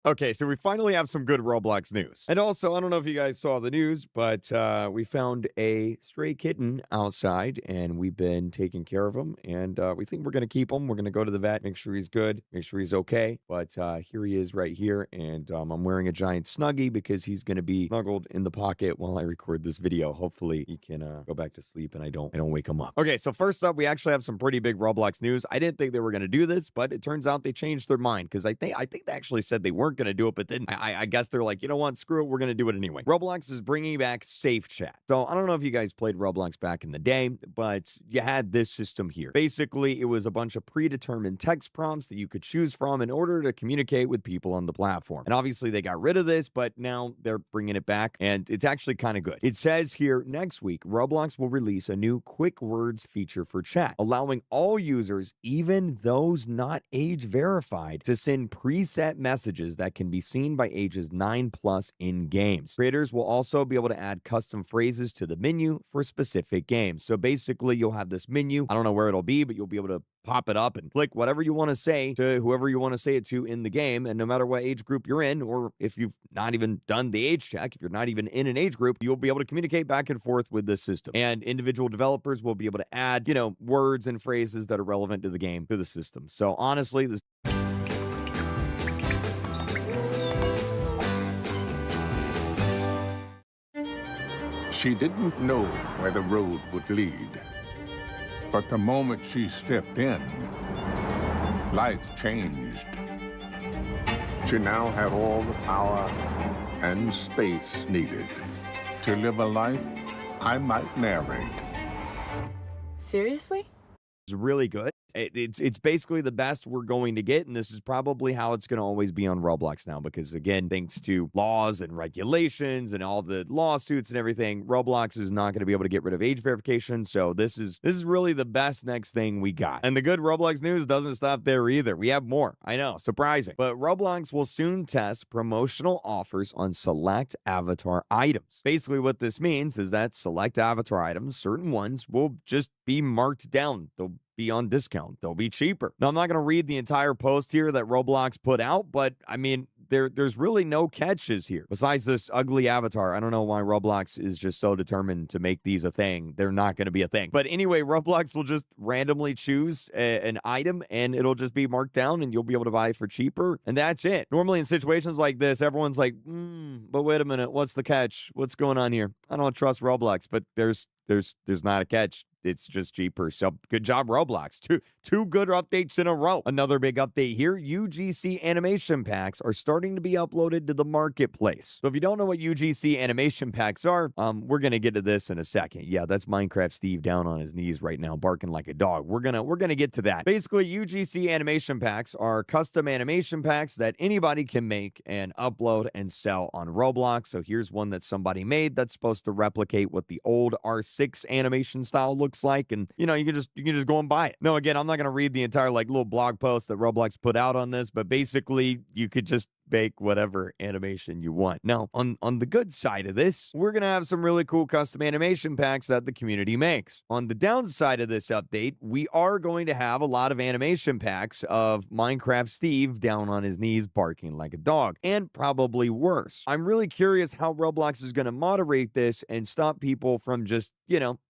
Okay, so we finally have some good Roblox news. And also, I don't know if you guys saw the news, but we found a stray kitten outside, and we've been taking care of him, and we think we're going to keep him. We're going to go to the vet, make sure he's good, make sure he's okay. But here he is right here, and I'm wearing a giant Snuggie because he's going to be snuggled in the pocket while I record this video. Hopefully, he can go back to sleep, and I don't wake him up. Okay, so first up, we actually have some pretty big Roblox news. I didn't think they were going to do this, but it turns out they changed their mind because I think they actually said they weren't going to do it, but then I guess they're like, you know what, screw it, we're going to do it anyway. Roblox is bringing back Safe Chat. So I don't know if you guys played Roblox back in the day, but you had this system here. Basically, it was a bunch of predetermined text prompts that you could choose from in order to communicate with people on the platform. And obviously, they got rid of this, but now they're bringing it back, and it's actually kind of good. It says here, next week, Roblox will release a new quick words feature for chat, allowing all users, even those not age verified, to send preset messages that can be seen by ages 9+ in games. Creators will also be able to add custom phrases to the menu for specific games. So basically, you'll have this menu. I don't know where it'll be, but you'll be able to pop it up and click whatever you want to say to whoever you want to say it to in the game. And no matter what age group you're in, or if you've not even done the age check, if you're not even in an age group, you'll be able to communicate back and forth with this system. And individual developers will be able to add, words and phrases that are relevant to the game to the system. So honestly, this She didn't know where the road would lead. But the moment she stepped in, life changed. She now had all the power and space needed to live a life I might narrate. Seriously? is really good. It's basically the best we're going to get, and this is probably how it's going to always be on Roblox now, because again, thanks to laws and regulations and all the lawsuits and everything, Roblox is not going to be able to get rid of age verification. So this is really the best next thing we got. And the good Roblox news doesn't stop there either. We have more. I know, surprising. But Roblox will soon test promotional offers on select avatar items. Basically what this means is that select avatar items, certain ones, will just be marked down. They'll be on discount. They'll be cheaper. Now, I'm not going to read the entire post here that Roblox put out, but I mean, there's really no catches here. Besides this ugly avatar, I don't know why Roblox is just so determined to make these a thing. They're not going to be a thing. But anyway, Roblox will just randomly choose an item, and it'll just be marked down, and you'll be able to buy it for cheaper, and that's it. Normally in situations like this, everyone's like, but wait a minute, what's the catch? What's going on here? I don't trust Roblox, but there's not a catch. It's just cheaper. So good job, Roblox. Two good updates in a row. Another big update here. UGC animation packs are starting to be uploaded to the marketplace. So if you don't know what UGC animation packs are, we're going to get to this in a second. Yeah, that's Minecraft Steve down on his knees right now, barking like a dog. We're going to get to that. Basically, UGC animation packs are custom animation packs that anybody can make and upload and sell on Roblox. So here's one that somebody made that's supposed to replicate what the old R6 animation style looks like, and you can just go and buy it. No, again, I'm not going to read the entire little blog post that Roblox put out on this, but basically you could just make whatever animation you want. Now, on the good side of this, we're going to have some really cool custom animation packs that the community makes. On the downside of this update, we are going to have a lot of animation packs of Minecraft Steve down on his knees barking like a dog, and probably worse. I'm really curious how Roblox is going to moderate this and stop people from just,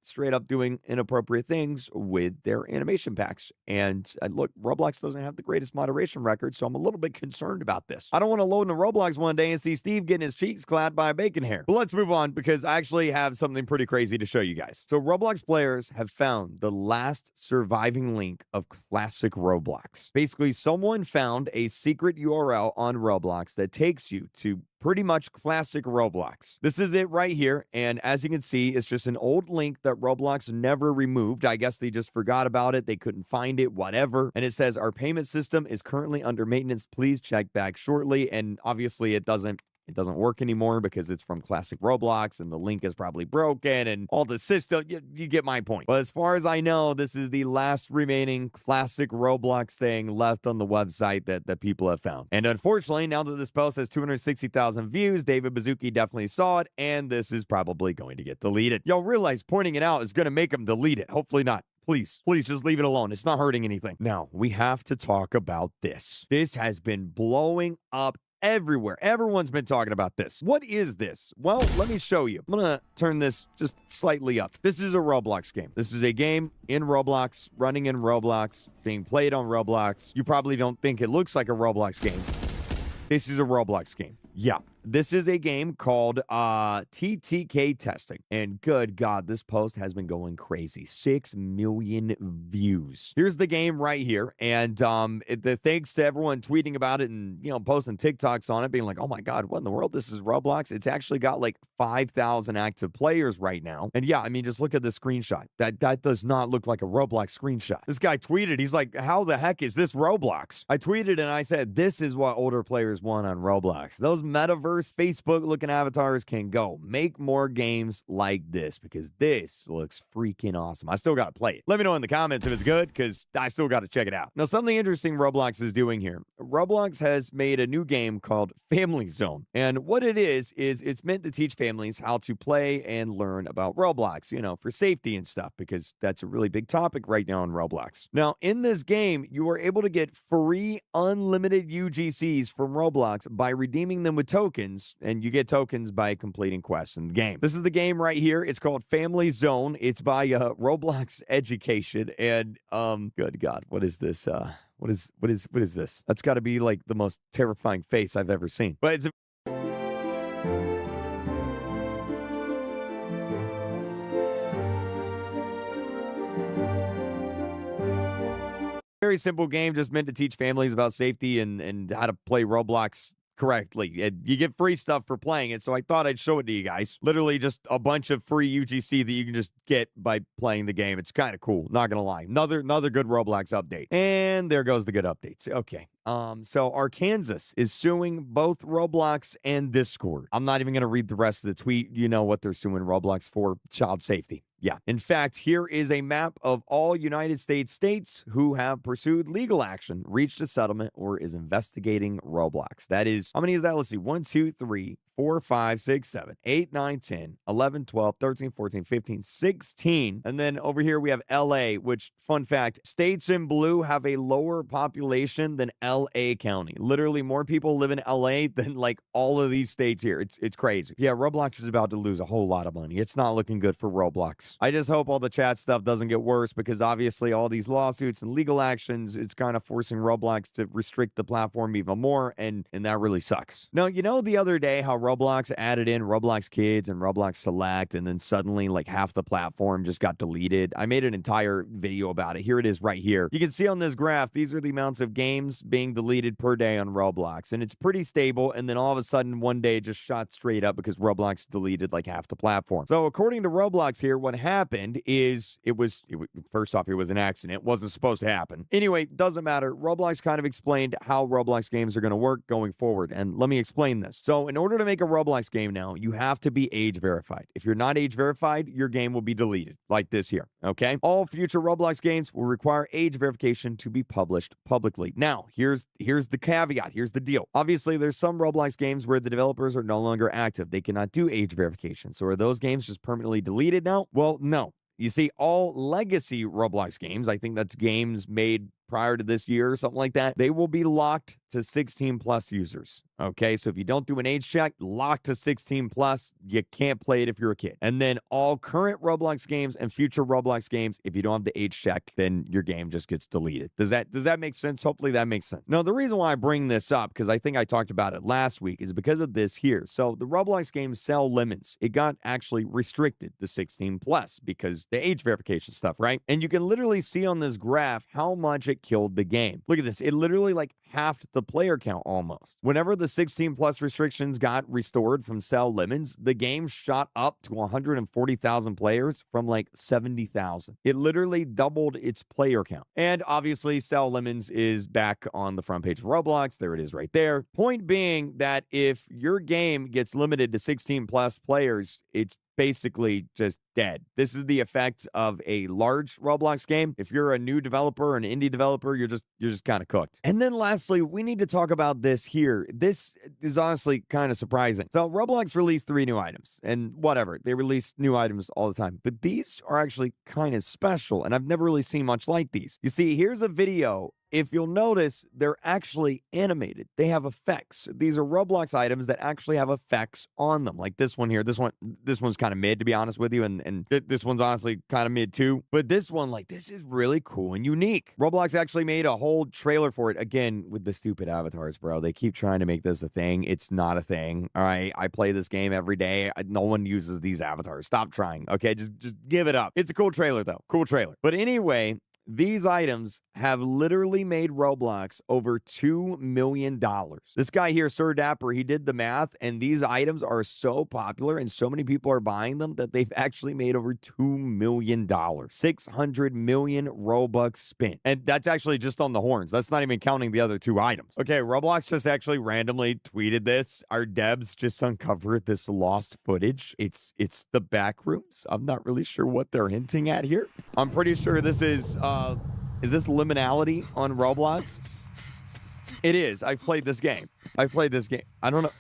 straight up doing inappropriate things with their animation packs. And look, Roblox doesn't have the greatest moderation record, so I'm a little bit concerned about this. I don't want to load into Roblox one day and see Steve getting his cheeks clapped by a bacon hair. But let's move on, because I actually have something pretty crazy to show you guys. So Roblox players have found the last surviving link of classic Roblox. Basically, someone found a secret URL on Roblox that takes you to pretty much classic Roblox. This is it right here, and as you can see, it's just an old link that Roblox never removed. I guess they just forgot about it, they couldn't find it, whatever. And it says, our payment system is currently under maintenance. Please check back shortly. And obviously it doesn't work anymore because it's from classic Roblox and the link is probably broken and all the system. You get my point. But as far as I know, this is the last remaining classic Roblox thing left on the website that people have found. And unfortunately, now that this post has 260,000 views, David Baszucki definitely saw it, and this is probably going to get deleted. Y'all realize pointing it out is going to make him delete it. Hopefully not. Please just leave it alone. It's not hurting anything. Now, we have to talk about this. This has been blowing up everywhere. Everyone's been talking about this. What is this? Well, let me show you. I'm gonna turn this just slightly up. This is a Roblox game. This is a game in Roblox, running in Roblox, being played on Roblox. You probably don't think it looks like a Roblox game. This is a Roblox game. Yeah. This is a game called TTK Testing. And good God, this post has been going crazy. 6 million views. Here's the game right here. And thanks to everyone tweeting about it and, posting TikToks on it, being like, oh my God, what in the world? This is Roblox. It's actually got like 5,000 active players right now. And yeah, I mean, just look at the screenshot. That does not look like a Roblox screenshot. This guy tweeted, he's like, how the heck is this Roblox? I tweeted and I said, this is what older players want on Roblox. Those metaverse Facebook looking avatars can go. Make more games like this because this looks freaking awesome. I still got to play it. Let me know in the comments if it's good because I still got to check it out. Now, something interesting Roblox is doing here. Roblox has made a new game called Family Zone. And what it is it's meant to teach families how to play and learn about Roblox, for safety and stuff because that's a really big topic right now in Roblox. Now, in this game, you are able to get free unlimited UGCs from Roblox by redeeming them with tokens, and you get tokens by completing quests in the game. This is the game right here. It's called Family Zone. It's by Roblox Education, and good God, what is this? What is this? That's got to be like the most terrifying face I've ever seen. But it's a very simple game, just meant to teach families about safety and how to play Roblox correctly. And you get free stuff for playing it, so I thought I'd show it to you guys. Literally just a bunch of free UGC that you can just get by playing the game. It's kind of cool, not gonna lie. Another good Roblox update. And there goes the good updates. Okay. So Arkansas is suing both Roblox and Discord. I'm not even gonna read the rest of the tweet. You know what they're suing Roblox for: child safety. Yeah. In fact, here is a map of all United states who have pursued legal action, reached a settlement, or is investigating Roblox. That is, how many is that? Let's see. 1, 2, 3, 4, 5, 6, 7, 8, 9, 10, 11, 12, 13, 14, 15, 16. And then over here we have LA, which, fun fact, states in blue have a lower population than LA County. Literally more people live in LA than like all of these states here. It's crazy. Yeah, Roblox is about to lose a whole lot of money. It's not looking good for Roblox. I just hope all the chat stuff doesn't get worse because obviously all these lawsuits and legal actions, it's kind of forcing Roblox to restrict the platform even more, and that really sucks. Now, the other day how Roblox added in Roblox Kids and Roblox Select, and then suddenly like half the platform just got deleted. I made an entire video about it. Here it is right here. You can see on this graph, these are the amounts of games being deleted per day on Roblox, and it's pretty stable, and then all of a sudden one day it just shot straight up because Roblox deleted like half the platform. So according to Roblox here, what happened is first off, it was an accident. It wasn't supposed to happen. Anyway, doesn't matter. Roblox kind of explained how Roblox games are going to work going forward, and let me explain this. So in order to make a Roblox game now, you have to be age verified. If you're not age verified, your game will be deleted, like this here, okay? All future Roblox games will require age verification to be published publicly. Now, here's the caveat. Here's the deal. Obviously, there's some Roblox games where the developers are no longer active. They cannot do age verification. So are those games just permanently deleted now? Well, no. You see, all legacy Roblox games, I think that's games made prior to this year or something like that, they will be locked to 16 plus users. Okay, so if you don't do an age check, locked to 16 plus, you can't play it if you're a kid. And then all current Roblox games and future Roblox games, if you don't have the age check, then your game just gets deleted. Does that make sense? Hopefully that makes sense. Now, the reason why I bring this up, because I think I talked about it last week, is because of this here. So the Roblox game Cell Lemons, it got actually restricted to 16 plus because the age verification stuff, right? And you can literally see on this graph how much it killed the game. Look at this. It literally like halved the player count almost. Whenever the 16 plus restrictions got restored from Cell Lemons, the game shot up to 140,000 players from like 70,000. It literally doubled its player count. And obviously Cell Lemons is back on the front page of Roblox. There it is right there. Point being that if your game gets limited to 16 plus players, it's basically just dead. This is the effect of a large Roblox game. If you're a new developer, an indie developer, you're just kind of cooked. And then lastly, we need to talk about this here. This is honestly kind of surprising. So Roblox released 3 new items, and whatever, they release new items all the time, but these are actually kind of special, and I've never really seen much like these. You see, here's a video. If you'll notice, they're actually animated. They have effects. These are Roblox items that actually have effects on them. Like this one here. This one's kind of mid, to be honest with you, and this one's honestly kind of mid too. But this one, like, this is really cool and unique. Roblox actually made a whole trailer for it. Again, with the stupid avatars, bro. They keep trying to make this a thing. It's not a thing. All right, I play this game every day. No one uses these avatars. Stop trying. Okay, just give it up. It's a cool trailer though. Cool trailer. But anyway, these items have literally made Roblox over $2 million. This guy here, Sir Dapper, he did the math, and these items are so popular and so many people are buying them that they've actually made over $2 million. 600 million Robux spent. And that's actually just on the horns. That's not even counting the other 2 items. Okay, Roblox just actually randomly tweeted this. Our devs just uncovered this lost footage. It's the back rooms. I'm not really sure what they're hinting at here. I'm pretty sure this is this liminality on Roblox? It is. I've played this game. I don't know.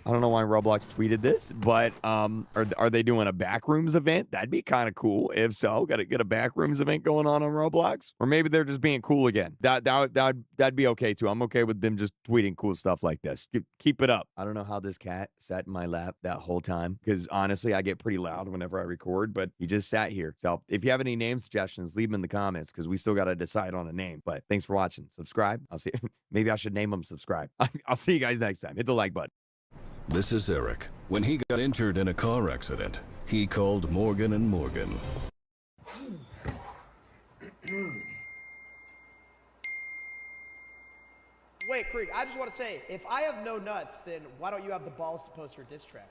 I don't know why Roblox tweeted this, but are they doing a backrooms event? That'd be kind of cool. If so, gotta get a backrooms event going on Roblox, or maybe they're just being cool again. That'd be okay too. I'm okay with them just tweeting cool stuff like this. Keep it up. I don't know how this cat sat in my lap that whole time, because honestly, I get pretty loud whenever I record, but he just sat here. So if you have any name suggestions, leave them in the comments, because we still got to decide on a name. But thanks for watching. Subscribe. I'll see. Maybe I should name them subscribe. I'll see you guys next time. Hit the like button. This is Eric. When he got injured in a car accident, he called Morgan & Morgan. Wait, Krieg, I just want to say, if I have no nuts, then why don't you have the balls to post your diss track?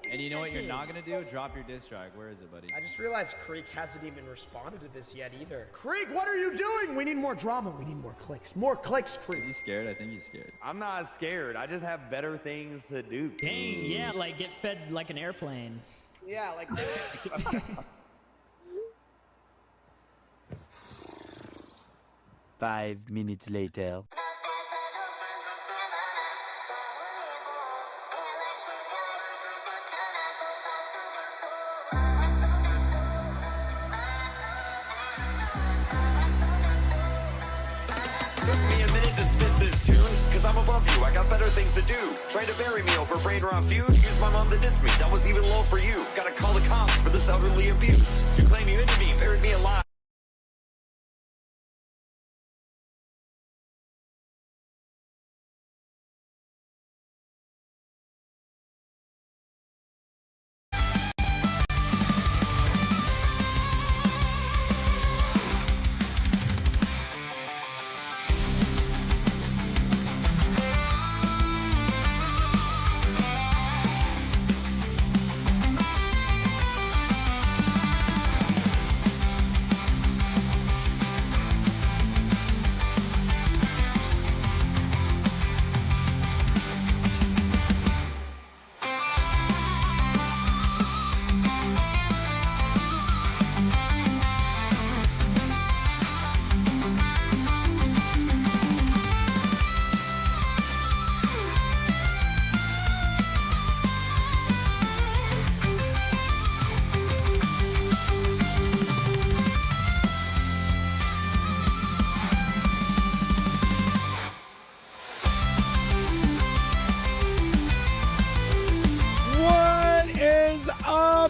And you know what you're not gonna do? Drop your diss track. Where is it, buddy? I just realized Krieg hasn't even responded to this yet either. Krieg, what are you doing? We need more drama. We need more clicks. More clicks, Krieg. Is he scared? I think he's scared. I'm not scared. I just have better things to do. Dang, yeah, like get fed like an airplane. Yeah, like... 5 minutes later. Took me a minute to spit this tune, cause I'm above you, I got better things to do. Try to bury me over brain rot feud, use my mom to diss me, that was even low for you. Gotta call the cops for this elderly abuse. You claim you into me, buried me alive.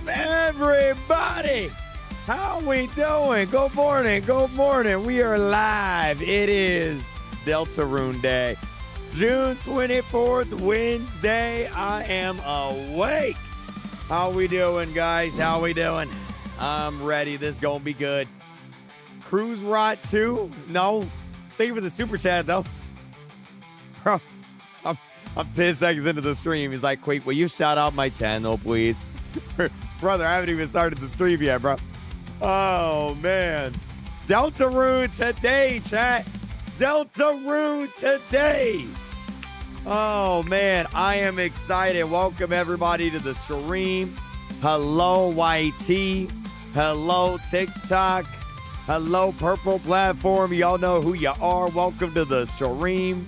Everybody, how we doing? Good morning, good morning. We are live. It is Deltarune Day, June 24th, Wednesday. I am awake. How we doing, guys? How we doing? I'm ready. This gonna be good. Cruise Rot 2? No. Thank you for the super chat, though. Bro, I'm 10 seconds into the stream. He's like, wait, will you shout out my channel, please? Brother, I haven't even started the stream yet, bro. Oh, man. Deltarune today, chat. Deltarune today. Oh, man, I am excited. Welcome, everybody, to the stream. Hello, YT. Hello, TikTok. Hello, Purple Platform. Y'all know who you are. Welcome to the stream.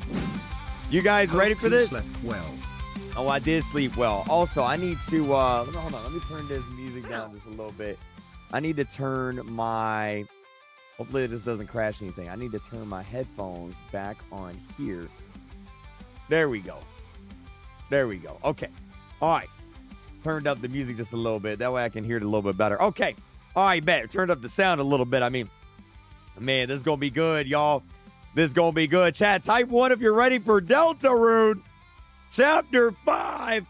You guys ready for this? Slept well. Oh, I did sleep well. Also, I need to, hold on. Let me turn this music down just a little bit. I need to turn my, hopefully this doesn't crash anything. I need to turn my headphones back on here. There we go. There we go. Okay. All right. Turned up the music just a little bit. That way I can hear it a little bit better. Okay. All right, bet. Turned up the sound a little bit. I mean, man, this is going to be good, y'all. This is going to be good. Chat, type 1 if you're ready for Deltarune. Chapter 5.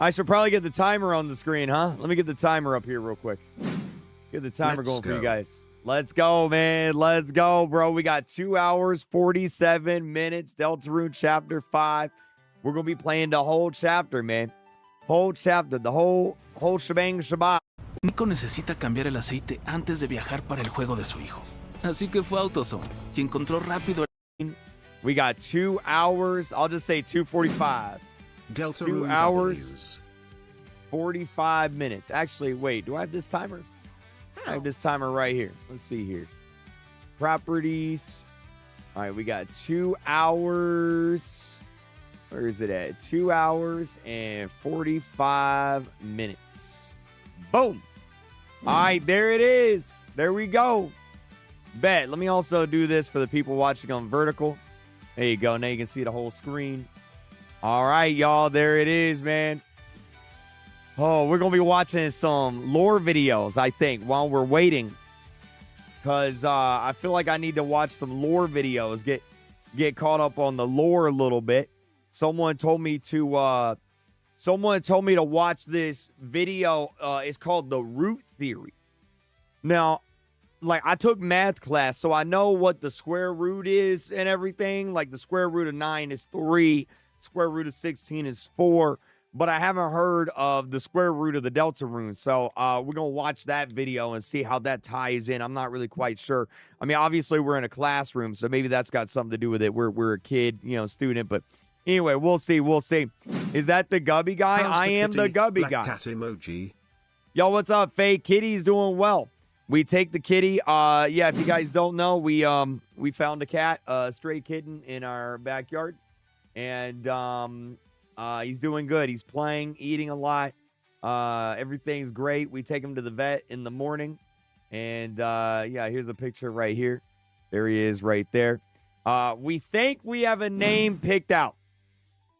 I should probably get the timer on the screen, huh? Let me get the timer up here real quick. Get the timer going for you guys. Let's go, man. Let's go, bro. We got 2 hours, 47 minutes. Deltarune Chapter 5. We're going to be playing the whole chapter, man. Whole chapter. The whole shebang shabbat. Nico necesita cambiar el aceite antes de viajar para el juego de su hijo. Así que fue a AutoZone y encontró rápido. We got 2 hours. I'll just say 2:45. 2 hours, 45 minutes. Actually, wait. Do I have this timer? I have this timer right here. Let's see here. Properties. All right, we got 2 hours. Where is it at? 2 hours and 45 minutes. Boom. All right, there it is. There we go. Bet. Let me also do this for the people watching on vertical. There you go. Now you can see the whole screen. All right, y'all. There it is, man. Oh, we're going to be watching some lore videos, I think, while we're waiting. Because I feel like I need to watch some lore videos, get caught up on the lore a little bit. Someone told me to watch this video. It's called The Root Theory. Now, like, I took math class, so I know what the square root is and everything. Like, the square root of 9 is 3. Square root of 16 is 4. But I haven't heard of the square root of the Deltarune. So we're going to watch that video and see how that ties in. I'm not really quite sure. I mean, obviously, we're in a classroom, so maybe that's got something to do with it. We're a kid, student. But anyway, we'll see. We'll see. Is that the Gubby guy? I am the Gubby guy. Cat emoji. Yo, what's up, Faye? Kitty's doing well. We take the kitty. Yeah, if you guys don't know, we found a cat, a stray kitten in our backyard. And he's doing good. He's playing, eating a lot. Everything's great. We take him to the vet in the morning. And yeah, here's a picture right here. There he is right there. We think we have a name picked out.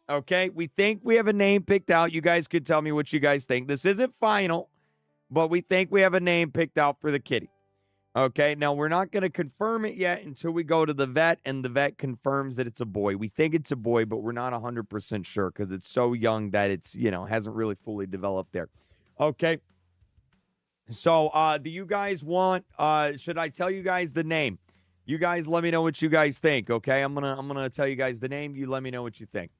Okay, we think we have a name picked out. You guys could tell me what you guys think. This isn't final, but we think we have a name picked out for the kitty. Okay, now we're not going to confirm it yet until we go to the vet and the vet confirms that it's a boy. We think it's a boy, but we're not 100% sure because it's so young that it's, hasn't really fully developed there. Okay. So, do you guys want, should I tell you guys the name? You guys let me know what you guys think, okay? I'm going to tell you guys the name. You let me know what you think.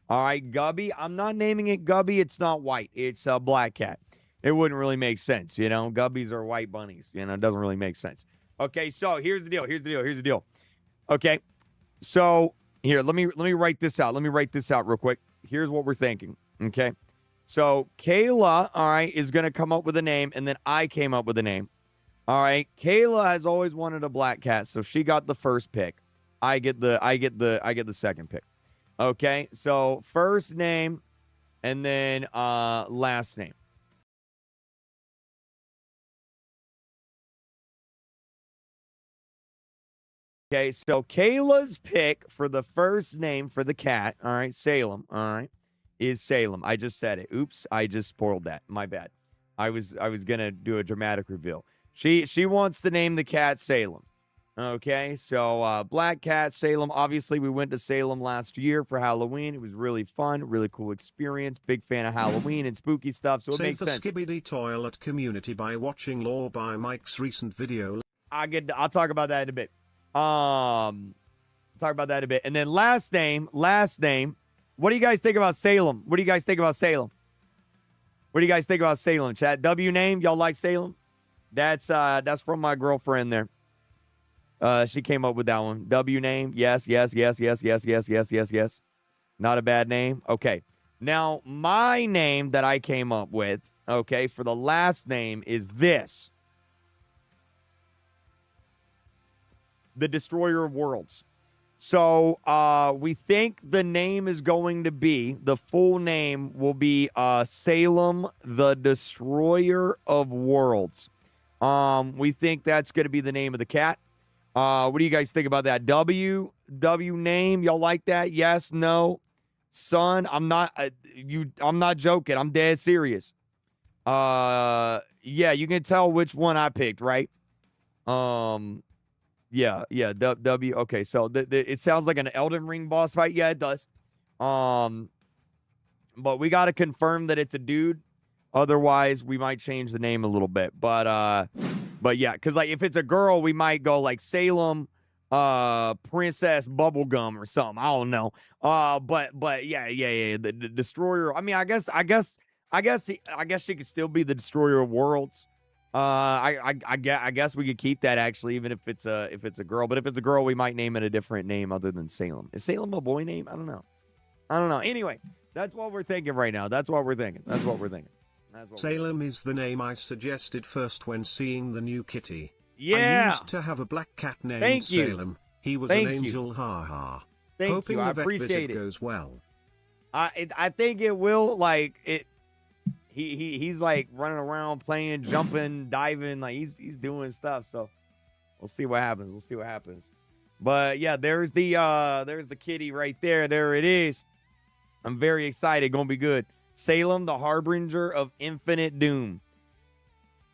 All right, Gubby. I'm not naming it Gubby. It's not white. It's a black cat. It wouldn't really make sense, Gubbies are white bunnies. It doesn't really make sense. Okay, so here's the deal. Okay, so here, let me write this out. Let me write this out real quick. Here's what we're thinking, okay? So Kayla, all right, is going to come up with a name, and then I came up with a name. All right, Kayla has always wanted a black cat, so she got the first pick. I get the second pick. Okay, so first name and then last name. Okay, so Kayla's pick for the first name for the cat, all right, Salem, all right, is Salem. I just said it. Oops, I just spoiled that. My bad. I was gonna do a dramatic reveal. She wants to name the cat Salem. Okay, so black cat, Salem. Obviously, we went to Salem last year for Halloween. It was really fun, really cool experience. Big fan of Halloween and spooky stuff, so it makes sense. Save the Skibidi Toilet community by watching Lore by Mike's recent video. I'll talk about that in a bit. And then last name. What do you guys think about Salem? Chat. W name. Y'all like Salem? That's from my girlfriend there. She came up with that one. W name. Yes. Not a bad name? Okay. Now, my name that I came up with, okay, for the last name is this. The Destroyer of Worlds. So, we think the name is going to be, the full name will be Salem, the Destroyer of Worlds. We think that's going to be the name of the cat. What do you guys think about that? W name, y'all like that? Yes, no? Son, I'm not joking. I'm dead serious. Yeah, you can tell which one I picked, right? Yeah, W. Okay, so it sounds like an Elden Ring boss fight. Yeah, it does. But we got to confirm that it's a dude. Otherwise, we might change the name a little bit. But yeah, because like if it's a girl, we might go like Salem, Princess Bubblegum or something. I don't know. But yeah. The Destroyer. I mean, I guess she could still be the Destroyer of Worlds. I guess we could keep that actually, even if it's a girl. But if it's a girl, we might name it a different name other than Salem. Is Salem a boy name? I don't know. Anyway, that's what we're thinking right now. That's what we're thinking. Salem is the name I suggested first when seeing the new kitty. Yeah. I used to have a black cat named Salem. He was an angel. Ha ha. Hoping I the vet appreciate visit it. goes well. I think it will. Like it. He's like running around, playing, jumping, diving. Like he's doing stuff. So we'll see what happens. But yeah, there's the kitty right there. There it is. I'm very excited. Gonna be good. Salem, the harbinger of infinite doom.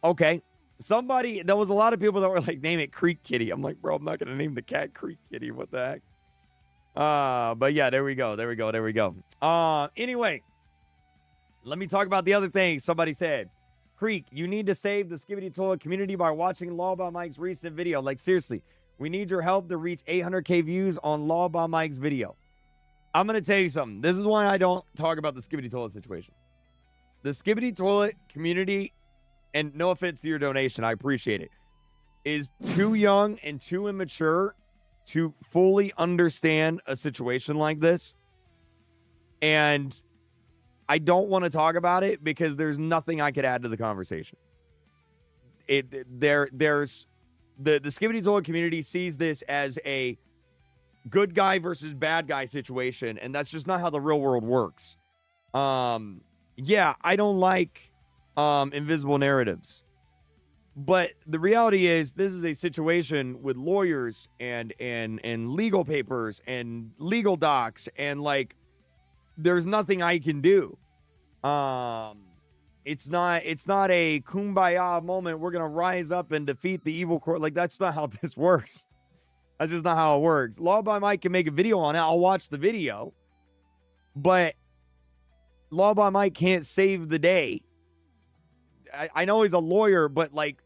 Okay. There was a lot of people that were like, name it Creek Kitty. I'm like, bro, I'm not gonna name the cat Creek Kitty. What the heck? But yeah, there we go. Anyway, let me talk about the other thing somebody said. Creek, you need to save the Skibbity Toilet community by watching Law by Mike's recent video. Like, seriously, we need your help to reach 800K views on Law by Mike's video. I'm going to tell you something. This is why I don't talk about the Skibbity Toilet situation. The Skibbity Toilet community, and no offense to your donation, I appreciate it, is too young and too immature to fully understand a situation like this. And I don't want to talk about it because there's nothing I could add to the conversation. There's the Skibbity Toilet community sees this as a good guy versus bad guy situation, and that's just not how the real world works. Yeah, I don't like invisible narratives. But the reality is this is a situation with lawyers and legal papers and legal docs, and like there's nothing I can do. It's not a kumbaya moment. We're gonna rise up and defeat the evil court. Like that's not how this works. That's just not how it works. Law by Mike can make a video on it. I'll watch the video. But Law by Mike can't save the day. I know he's a lawyer, but like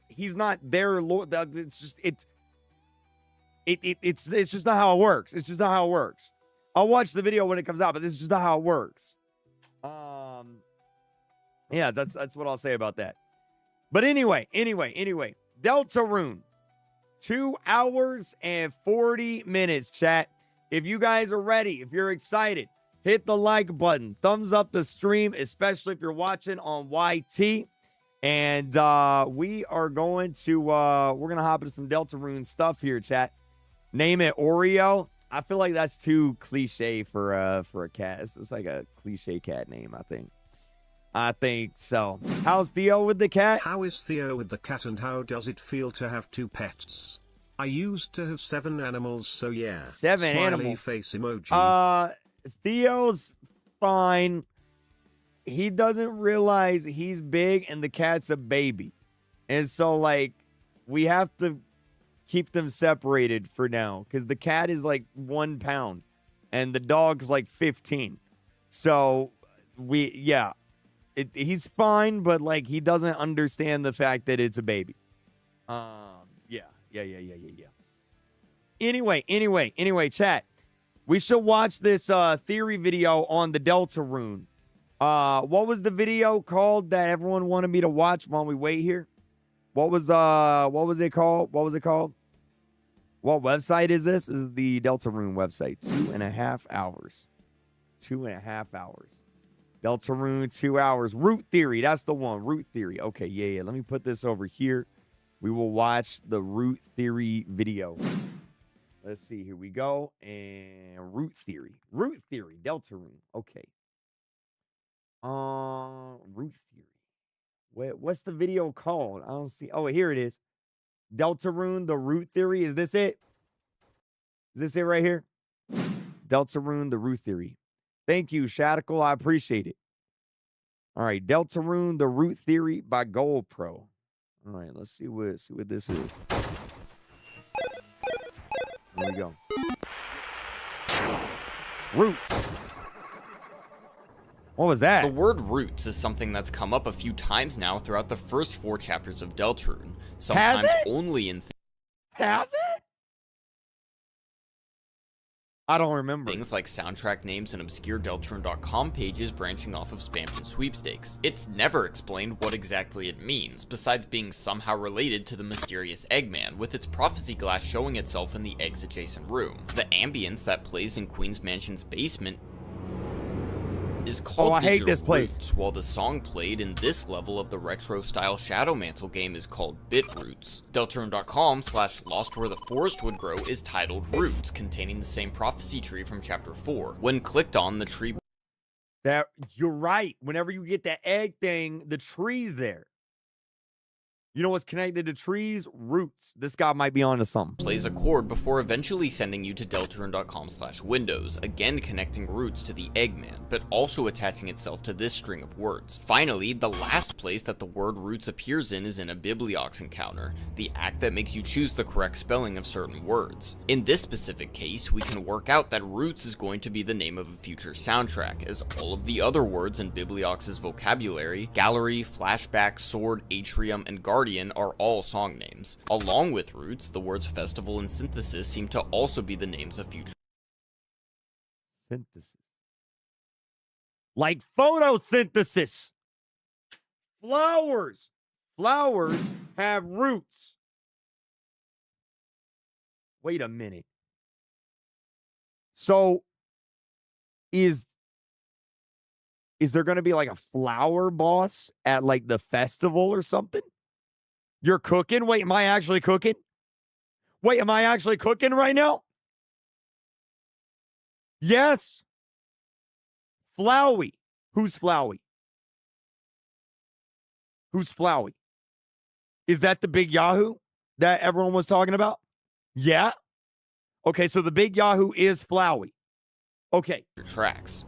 he's not their lawyer. It's just not how it works. It's just not how it works. I'll watch the video when it comes out, but this is just not how it works. Yeah, that's what I'll say about that. But anyway, Deltarune. 2 hours and 40 minutes, chat. If you guys are ready, if you're excited, hit the like button. Thumbs up the stream, especially if you're watching on YT. And we are going to, we're going to hop into some Deltarune stuff here, chat. Name it Oreo. I feel like that's too cliche for a cat. It's like a cliche cat name, I think so. How's Theo with the cat? How is Theo with the cat, and how does it feel to have 2 pets? I used to have 7 animals, so yeah. 7 Smiley animals. Face emoji. Theo's fine. He doesn't realize he's big and the cat's a baby. And so, like, we have to keep them separated for now because the cat is like 1 pound and the dog's like 15. So, he's fine, but like he doesn't understand the fact that it's a baby. Yeah. Anyway, chat. We should watch this theory video on the Deltarune. What was the video called that everyone wanted me to watch while we wait here? What was it called? What website is this? This is the Deltarune website. 2.5 hours. 2.5 hours. Deltarune, 2 hours. Root Theory, that's the one. Root Theory. Okay, yeah. Let me put this over here. We will watch the Root Theory video. Let's see. Here we go. And Root Theory. Root Theory, Deltarune. Okay. Root Theory. What's the video called? I don't see. Oh, here it is. Deltarune, the Root Theory. Is this it? Is this it right here? Deltarune, the Root Theory. Thank you, Shadical. I appreciate it. All right, Deltarune, the Root Theory by Gold Pro. All right, let's see what this is. Here we go. Roots. What was that? The word roots is something that's come up a few times now throughout the first 4 chapters of Deltarune. Sometimes only in Has it? I don't remember. Things like soundtrack names and obscure Deltarune.com pages branching off of spams and sweepstakes. It's never explained what exactly it means, besides being somehow related to the mysterious Eggman, with its prophecy glass showing itself in the egg's adjacent room. The ambience that plays in Queen's Mansion's basement is called I hate this place. Roots, while the song played in this level of the retro-style Shadow Mantle game is called Bit Roots. Deltarune.com/Lost Where the Forest Would Grow is titled Roots, containing the same prophecy tree from Chapter 4. When clicked on, the tree... You're right. Whenever you get that egg thing, the tree's there. You know what's connected to trees? Roots. This guy might be onto something. Plays a chord before eventually sending you to Deltarune.com/Windows, again connecting roots to the Eggman, but also attaching itself to this string of words. Finally, the last place that the word roots appears in is in a Bibliox encounter, the act that makes you choose the correct spelling of certain words. In this specific case, we can work out that roots is going to be the name of a future soundtrack, as all of the other words in Bibliox's vocabulary, gallery, flashback, sword, atrium, and guardian, are all song names. Along with roots, the words festival and synthesis seem to also be the names of future synthesis. Like photosynthesis. Flowers. Flowers have roots. Wait a minute. So is there going to be like a flower boss at like the festival or something? You're cooking? Wait, am I actually cooking? Wait, am I actually cooking right now? Yes. Flowey. Who's Flowey? Who's Flowey? Is that the big Yahoo that everyone was talking about? Yeah. Okay, so the big Yahoo is Flowey. Okay. tracks.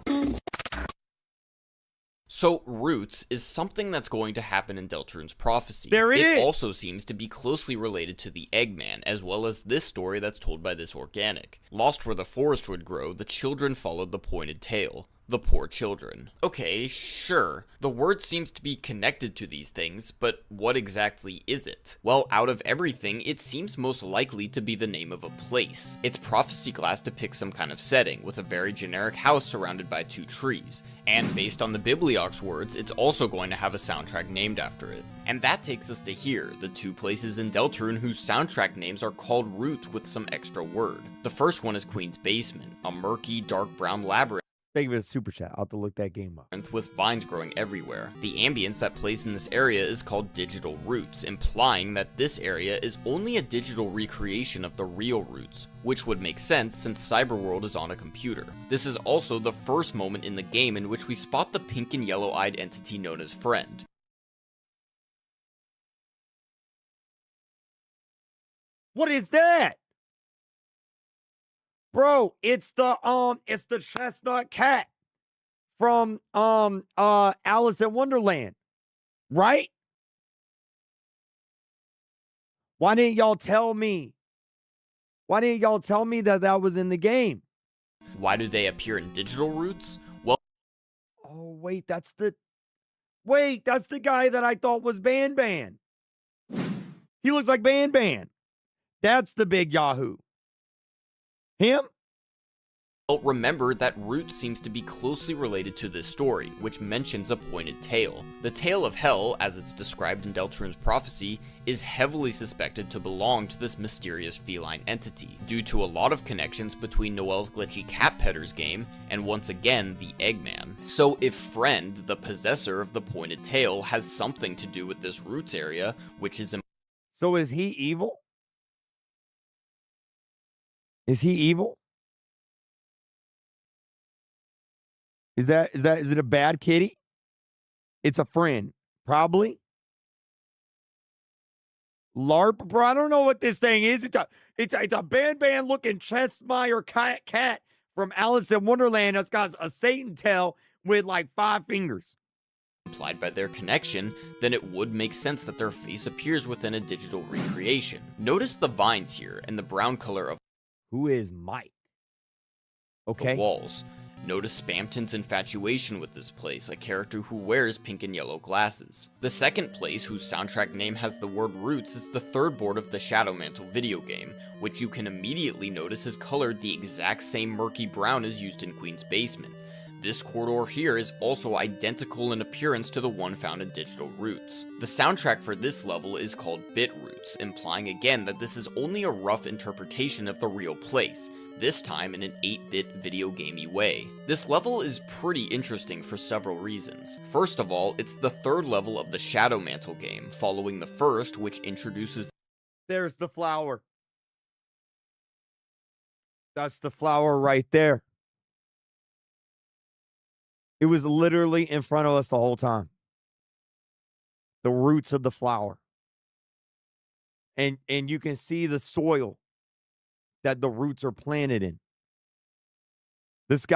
So, Roots is something that's going to happen in Deltarune's prophecy. There it is! It also seems to be closely related to the Eggman, as well as this story that's told by this organic. Lost where the forest would grow, the children followed the pointed tail. The poor children. Okay, sure. The word seems to be connected to these things, but what exactly is it? Well, out of everything, it seems most likely to be the name of a place. Its prophecy glass depicts some kind of setting, with a very generic house surrounded by 2 trees. And based on the Bibliox words, it's also going to have a soundtrack named after it. And that takes us to here, the 2 places in Deltarune whose soundtrack names are called Roots with some extra word. The first one is Queen's Basement, a murky, dark brown labyrinth. Thank you for the super chat. I'll have to look that game up. With vines growing everywhere. The ambience that plays in this area is called Digital Roots, implying that this area is only a digital recreation of the real Roots, which would make sense since Cyberworld is on a computer. This is also the first moment in the game in which we spot the pink and yellow-eyed entity known as Friend. What is that? Bro, it's the chestnut cat from Alice in Wonderland, right? Why didn't y'all tell me? Why didn't y'all tell me that that was in the game? Why do they appear in Digital Roots? Well, oh wait, that's the guy that I thought was Ban Ban. He looks like Ban Ban. That's the big Yahoo. Him? Well, remember that Roots seems to be closely related to this story, which mentions a pointed tail. The tail of hell, as it's described in Deltarune's prophecy, is heavily suspected to belong to this mysterious feline entity, due to a lot of connections between Noel's glitchy cat petters game and once again the Eggman. So if Friend, the possessor of the pointed tail, has something to do with this Roots area, which is So is he evil? Is he evil? Is it a bad kitty? It's a friend. Probably. LARP, bro. I don't know what this thing is. It's a band looking Cheshire cat from Alice in Wonderland that's got a Satan tail with like 5 fingers. implied by their connection, then it would make sense that their face appears within a digital recreation. Notice the vines here and the brown color of Who is Mike? Okay. the walls. Notice Spamton's infatuation with this place, a character who wears pink and yellow glasses. The second place, whose soundtrack name has the word Roots, is the third board of the Shadow Mantle video game, which you can immediately notice is colored the exact same murky brown as used in Queen's Basement. This corridor here is also identical in appearance to the one found in Digital Roots. The soundtrack for this level is called Bit Roots, implying again that this is only a rough interpretation of the real place, this time in an 8-bit video gamey way. This level is pretty interesting for several reasons. First of all, it's the third level of the Shadow Mantle game, following the first, which introduces There's the flower. That's the flower right there. It was literally in front of us the whole time. The roots of the flower. And you can see the soil that the roots are planted in. This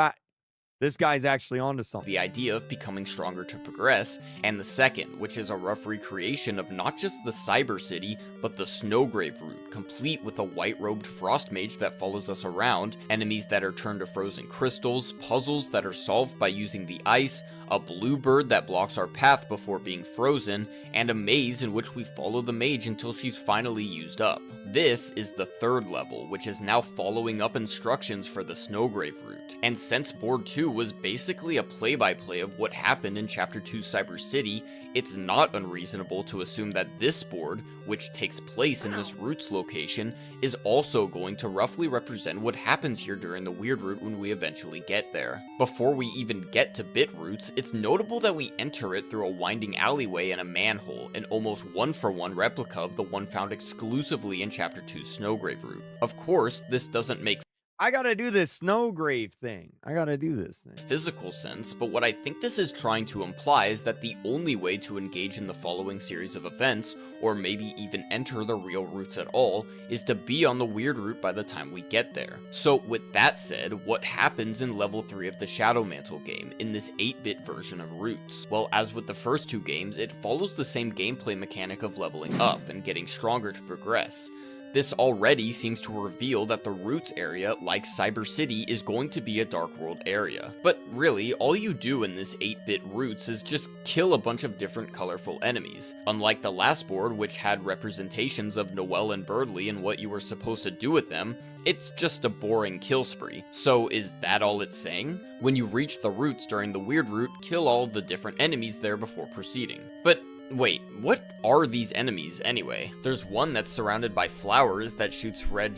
guy's actually onto something. the idea of becoming stronger to progress, and the second, which is a rough recreation of not just the Cyber City, but the Snowgrave route, complete with a white-robed frost mage that follows us around, enemies that are turned to frozen crystals, puzzles that are solved by using the ice, a bluebird that blocks our path before being frozen, and a maze in which we follow the mage until she's finally used up. This is the third level, which is now following up instructions for the Snowgrave route. And since Board 2 was basically a play-by-play of what happened in Chapter 2 Cyber City, it's not unreasonable to assume that this board, which takes place in this Roots location, is also going to roughly represent what happens here during the Weird Route when we eventually get there. Before we even get to Bit Roots, it's notable that we enter it through a winding alleyway and a manhole, an almost one-for-one replica of the one found exclusively in Chapter 2 Snowgrave route. Of course, this doesn't make I gotta do this Snowgrave thing. I gotta do this thing. physical sense, but what I think this is trying to imply is that the only way to engage in the following series of events, or maybe even enter the real routes at all, is to be on the Weird Route by the time we get there. So with that said, what happens in level 3 of the Shadow Mantle game, in this 8-bit version of Roots? Well, as with the first two games, it follows the same gameplay mechanic of leveling up and getting stronger to progress. This already seems to reveal that the Roots area, like Cyber City, is going to be a Dark World area. But really, all you do in this 8-bit Roots is just kill a bunch of different colorful enemies. Unlike the last board, which had representations of Noelle and Birdley and what you were supposed to do with them, it's just a boring kill spree. So is that all it's saying? When you reach the Roots during the Weird Route, kill all the different enemies there before proceeding. But wait, what are these enemies anyway? There's one that's surrounded by flowers that shoots red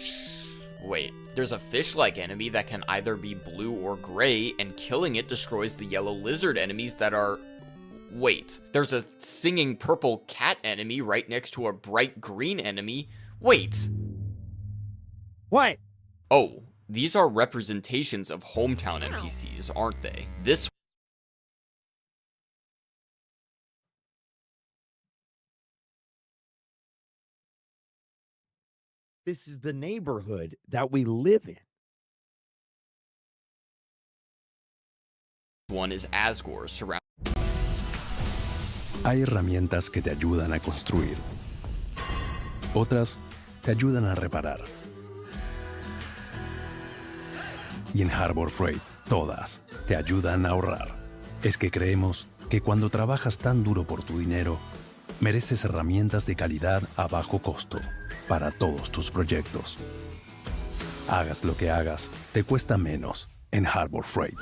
Wait, there's a fish-like enemy that can either be blue or gray, and killing it destroys the yellow lizard enemies that are... Wait, there's a singing purple cat enemy right next to a bright green enemy. Wait! What? Oh, these are representations of hometown NPCs, aren't they? This This is the neighborhood that we live in. one is Asgore, surrounded Hay herramientas que te ayudan a construir. Otras te ayudan a reparar. Y en Harbor Freight, todas te ayudan a ahorrar. Es que creemos que cuando trabajas tan duro por tu dinero, mereces herramientas de calidad a bajo costo para todos tus proyectos. Hagas lo que hagas, te cuesta menos en Harbor Freight.